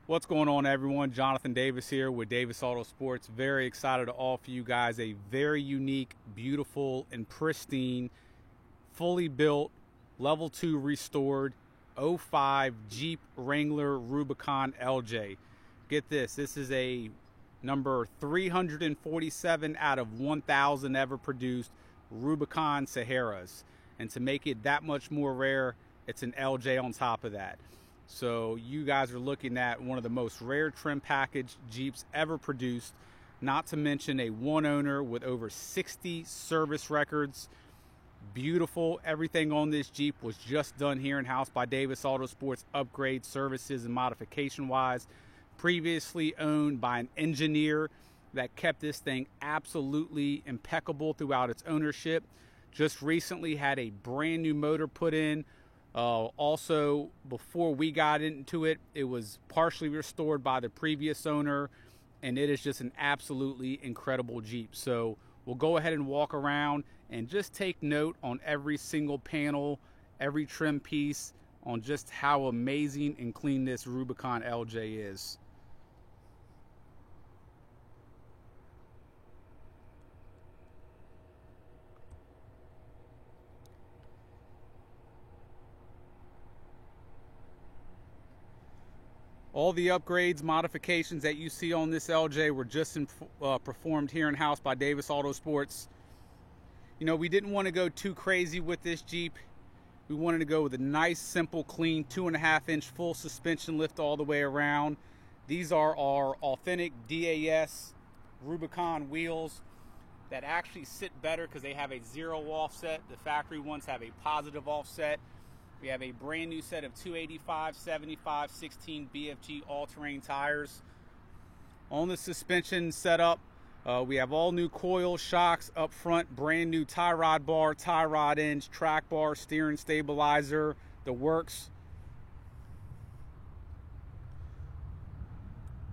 What's going on, everyone? Jonathan Davis here with Davis Auto Sports. Very excited to offer you guys a very unique, beautiful, and pristine, fully built, level 2 restored 05 Jeep Wrangler Rubicon LJ. Get this is a number 347 out of 1,000 ever produced Rubicon Saharas. And to make it that much more rare, it's an LJ on top of that. So you guys are looking at one of the most rare trim package Jeeps ever produced, not to mention a one owner with over 60 service records. Beautiful. Everything on this Jeep was just done here in-house by Davis Auto Sports, upgrade services and modification wise. Previously owned by an engineer that kept this thing absolutely impeccable throughout its ownership. Just recently had a brand new motor put in. Also, before we got into it, it was partially restored by the previous owner, and it is just an absolutely incredible Jeep. So we'll go ahead and walk around and just take note on every single panel, every trim piece, on just how amazing and clean this Rubicon LJ is. All the upgrades, modifications that you see on this LJ were just performed here in-house by Davis Auto Sports. You know, we didn't want to go too crazy with this Jeep. We wanted to go with a nice, simple, clean 2.5-inch full suspension lift all the way around. These are our authentic DAS Rubicon wheels that actually sit better because they have a 0 offset. The factory ones have a positive offset. We have a brand new set of 285/75 16 BFG all-terrain tires. On the suspension setup, we have all new coil shocks up front, brand new tie rod bar, tie rod ends, track bar, steering stabilizer, the works.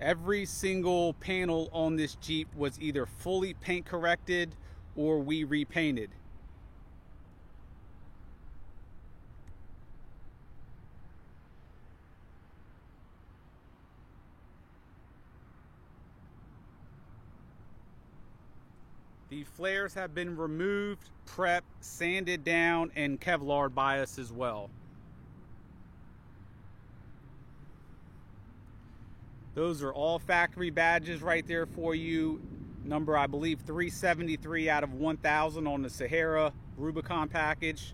Every single panel on this Jeep was either fully paint corrected or we repainted. The flares have been removed, prepped, sanded down, and Kevlar by us as well. Those are all factory badges right there for you. Number, I believe, 373 out of 1,000 on the Sahara Rubicon package.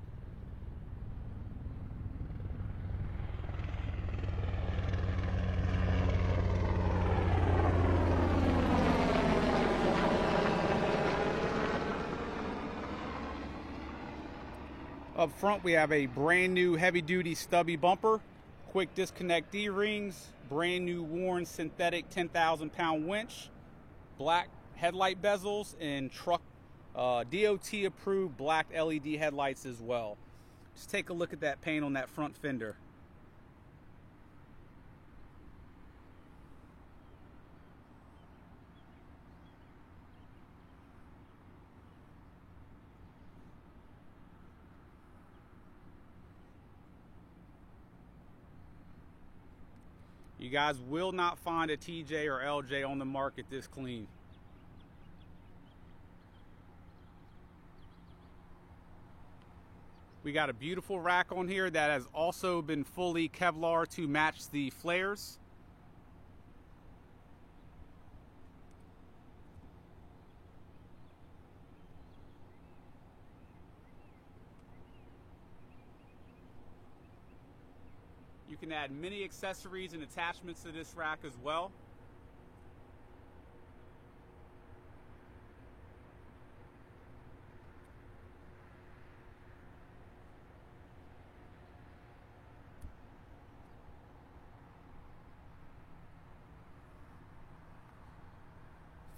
Up front, we have a brand new heavy-duty stubby bumper, quick disconnect D-rings, brand new worn synthetic 10,000-pound winch, black headlight bezels, and truck DOT-approved black LED headlights as well. Just take a look at that paint on that front fender. You guys will not find a TJ or LJ on the market this clean. We got a beautiful rack on here that has also been fully Kevlar to match the flares. You can add many accessories and attachments to this rack as well.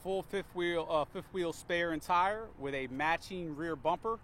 Full fifth wheel spare and tire with a matching rear bumper.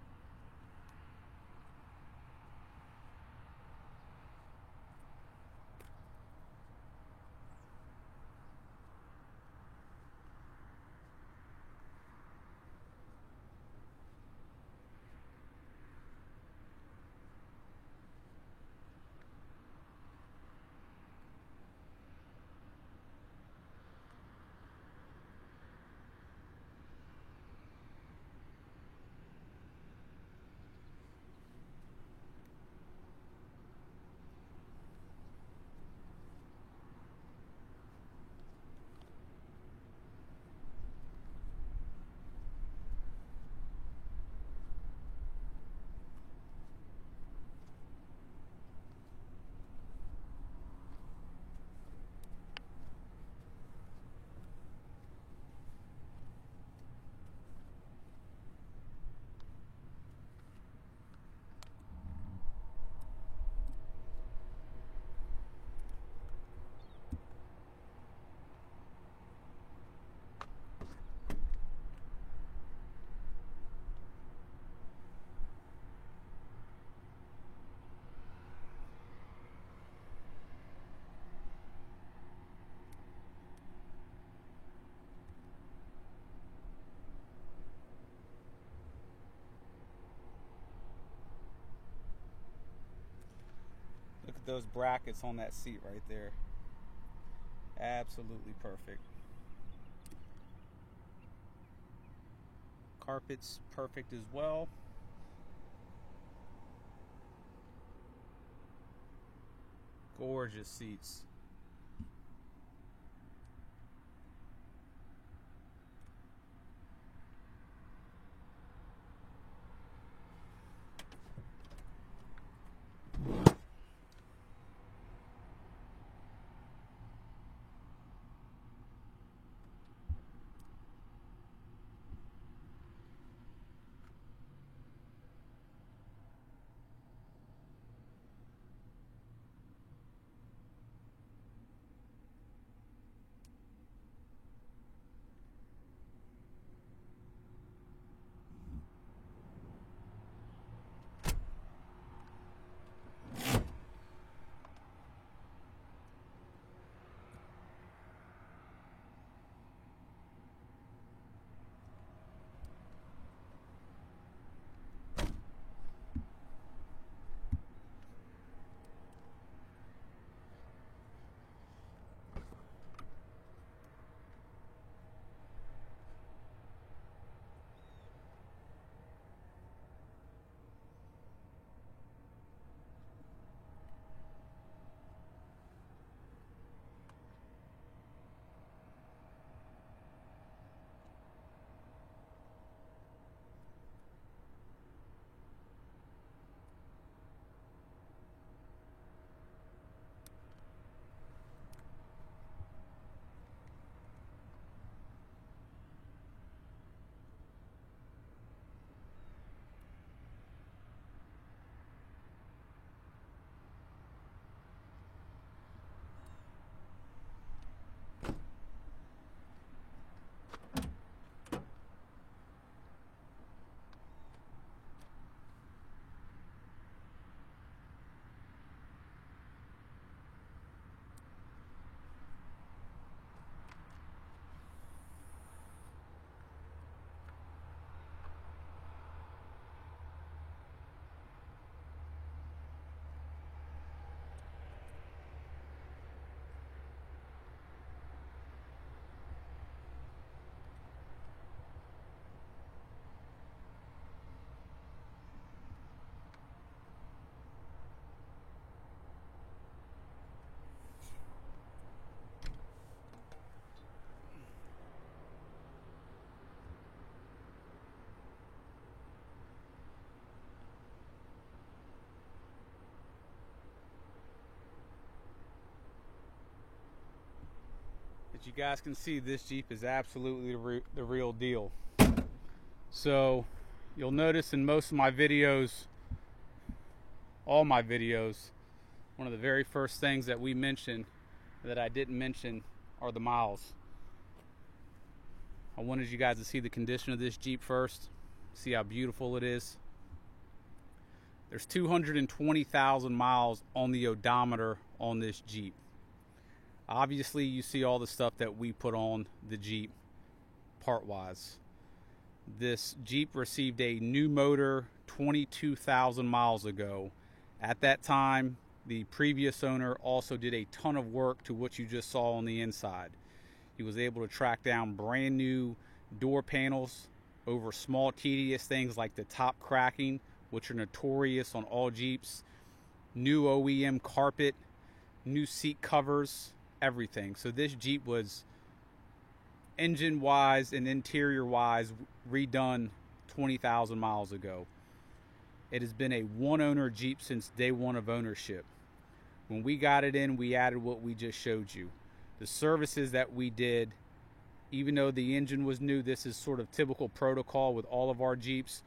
those brackets on that seat right there. Absolutely perfect. Carpet's perfect as well. Gorgeous seats. As you guys can see, this Jeep is absolutely the real deal. So you'll notice in most of my videos, all my videos, one of the very first things that we mention that I didn't mention are the miles. I wanted you guys to see the condition of this Jeep first, see how beautiful it is. There's 220,000 miles on the odometer on this Jeep. Obviously, you see all the stuff that we put on the Jeep part-wise. This Jeep received a new motor 22,000 miles ago. At that time, the previous owner also did a ton of work to what you just saw on the inside. He was able to track down brand new door panels over small tedious things like the top cracking, which are notorious on all Jeeps, new OEM carpet, new seat covers, everything. So this Jeep was engine wise and interior wise redone 20,000 miles ago. It has been a one owner Jeep since day one of ownership. When we got it in, we added what we just showed you. The services that we did, even though the engine was new, this is sort of typical protocol with all of our Jeeps.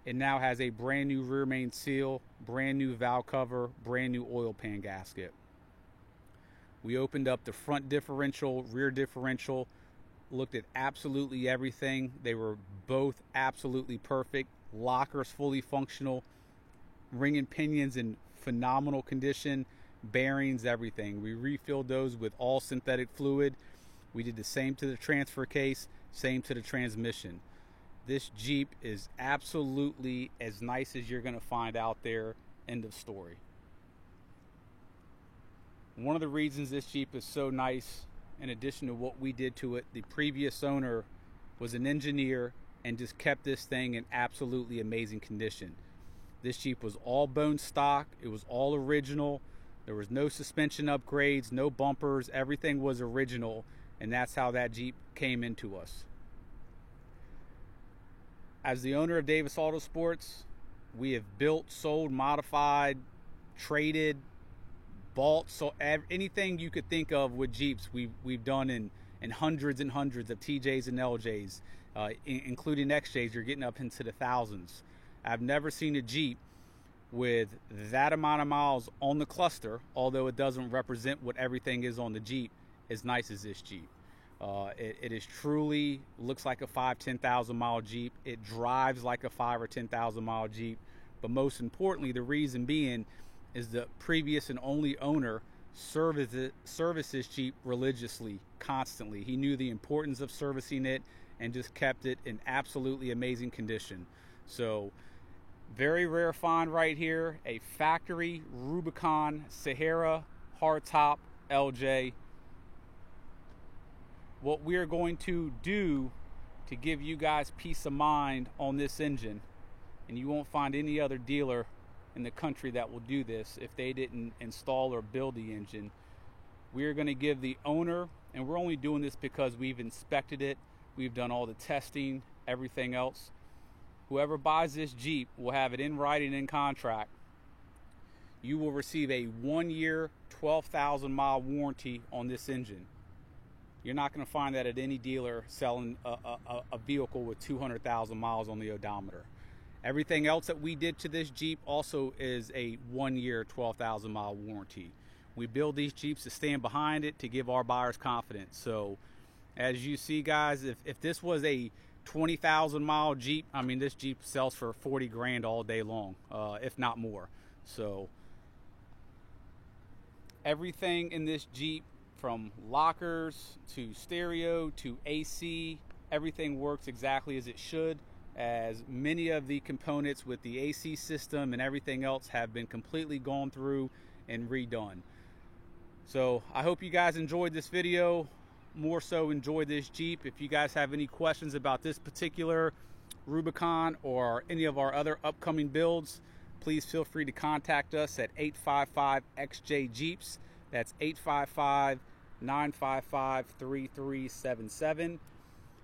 It now has a brand new rear main seal, brand new valve cover, brand new oil pan gasket. We opened up the front differential, rear differential, looked at absolutely everything. They were both absolutely perfect. Lockers fully functional, ring and pinions in phenomenal condition, bearings, everything. We refilled those with all synthetic fluid. We did the same to the transfer case, same to the transmission. This Jeep is absolutely as nice as you're going to find out there. End of story. One of the reasons this Jeep is so nice, in addition to what we did to it, the previous owner was an engineer and just kept this thing in absolutely amazing condition. This Jeep was all bone stock. It was all original. There was no suspension upgrades, no bumpers. Everything was original, and that's how that Jeep came into us. As the owner of Davis Auto Sports, we have built, sold, modified, traded, bought, so anything you could think of with Jeeps, we've done in hundreds and hundreds of TJs and LJs, including XJs. You're getting up into the thousands. I've never seen a Jeep with that amount of miles on the cluster, although it doesn't represent what everything is on the Jeep, as nice as this Jeep. It is truly looks like a 5-10,000 mile Jeep. It drives like a 5 or 10,000 mile Jeep. But most importantly, the reason being is the previous and only owner serviced this Jeep religiously, constantly. He knew the importance of servicing it and just kept it in absolutely amazing condition. So very rare find right here, a factory Rubicon Sahara hardtop LJ. What we're going to do to give you guys peace of mind on this engine, and you won't find any other dealer in the country that will do this if they didn't install or build the engine, we're going to give the owner, and we're only doing this because we've inspected it, we've done all the testing, everything else. Whoever buys this Jeep will have it in writing in contract. You will receive a 1-year, 12,000 mile warranty on this engine. You're not going to find that at any dealer selling a vehicle with 200,000 miles on the odometer. Everything else that we did to this Jeep also is a 1-year, 12,000 mile warranty. We build these Jeeps to stand behind it, to give our buyers confidence. So as you see, guys, if this was a 20,000 mile Jeep, I mean, this Jeep sells for 40 grand all day long, if not more. So everything in this Jeep, from lockers to stereo to AC, everything works exactly as it should, as many of the components with the AC system and everything else have been completely gone through and redone. So I hope you guys enjoyed this video, more so enjoyed this Jeep. If you guys have any questions about this particular Rubicon or any of our other upcoming builds, please feel free to contact us at 855-XJ-JEEPS. That's 855-955-3377.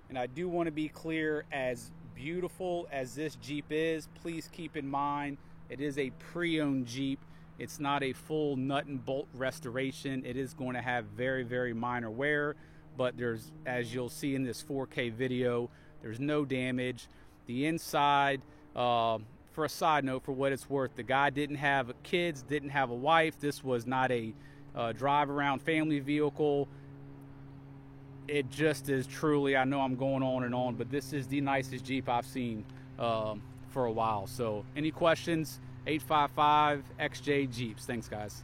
And I do want to be clear, as beautiful as this Jeep is, please keep in mind it is a pre-owned Jeep. It's not a full nut and bolt restoration. It is going to have very, very minor wear, but there's, as you'll see in this 4K video, there's no damage. The inside, for a side note, for what it's worth, the guy didn't have kids, didn't have a wife. This was not a drive around family vehicle. It just is truly, I know I'm going on, but this is the nicest Jeep I've seen for a while. So any questions, 855-XJ-JEEPS. Thanks, guys.